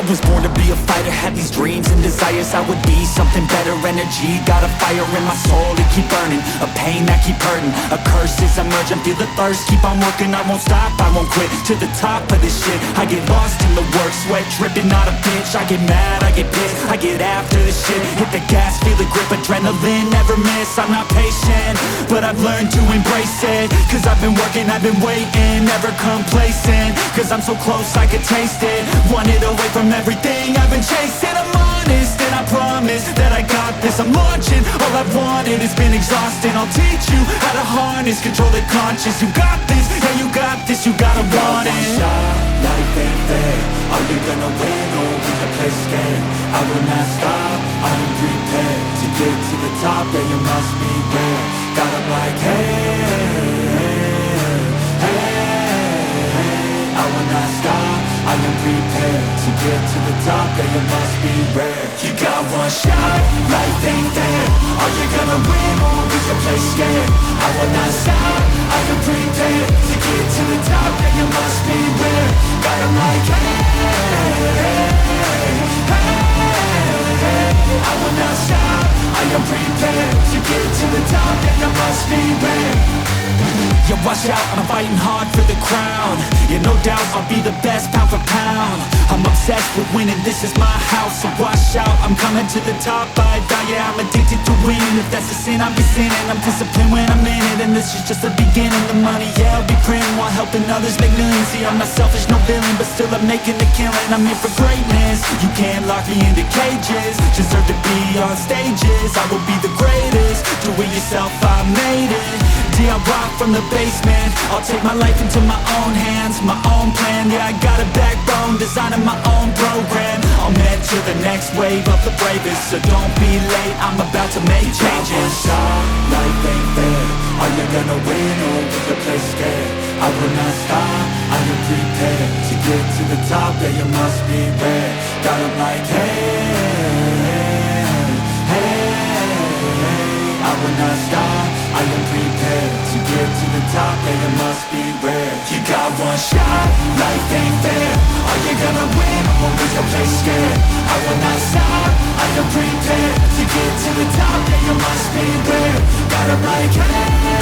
was born to be a fighter, had these dreams and desires. I would be something better, energy, got a fire in my soul to keep burning, a pain that keep hurting, a curse is emerging, feel the thirst, keep on working, I won't stop, I won't quit, to the top of this shit, I get lost in the work, sweat dripping, not a bitch, I get mad, I get pissed, I get after this shit, hit the gas, feel the grip, adrenaline, never miss, I'm not patient, but I've learned to embrace it, cause I've been working, I've been waiting, never complacent, cause I'm so close I could taste it, wanted away from everything I've been chasing. I'm honest and I promise that I got this. I'm launching, all I've wanted has been exhausting. I'll teach you how to harness, control the conscious. You got this, yeah you got this, you gotta want it. Shot, life ain't fair. Are you gonna win or will you play scared? I will not stop, I am prepared to get to the top, yeah you must beware. Got 'em like hey, I will not stop, I am prepared to get to the top, yeah you must be rare. You got one shot, life ain't fair. Are you gonna win or will you play scared? I will not stop, I am prepared to get to the top, yeah you must be rare. Got 'em like I will not stop, I am prepared to get to the top, yeah you must be rare. Yeah, watch out, I'm fighting hard for the crown. Yeah, no doubt, I'll be the best pound for pound. I'm obsessed with winning, this is my house. So watch out, I'm coming to the top. I die, yeah, I'm addicted to winning. If that's a sin, I'll be sinning. I'm disciplined when I'm in it, and this is just the beginning. The money, yeah, I'll be printing while helping others make millions. See, I'm not selfish, no villain, but still I'm making a killing. I'm here for greatness, you can't lock me into cages. Deserve to be on stages, I will be the greatest. Do it yourself, I made it. I rock from the basement. I'll take my life into my own hands, my own plan. Yeah, I got a backbone, designing my own program. I'm head to the next wave of the bravest, so don't be late, I'm about to make changes. Shot, life ain't fair. Are you gonna win or will you play scared? I will not stop, I am prepared to get to the top, yeah you must be rare. Got 'em like hey, I will not stop, I am prepared to get to the top, yeah you must be rare. You got one shot, life ain't fair. Are you gonna win or will you play scared? I will not stop, I am prepared to get to the top, yeah you must be rare. Got 'em like hey,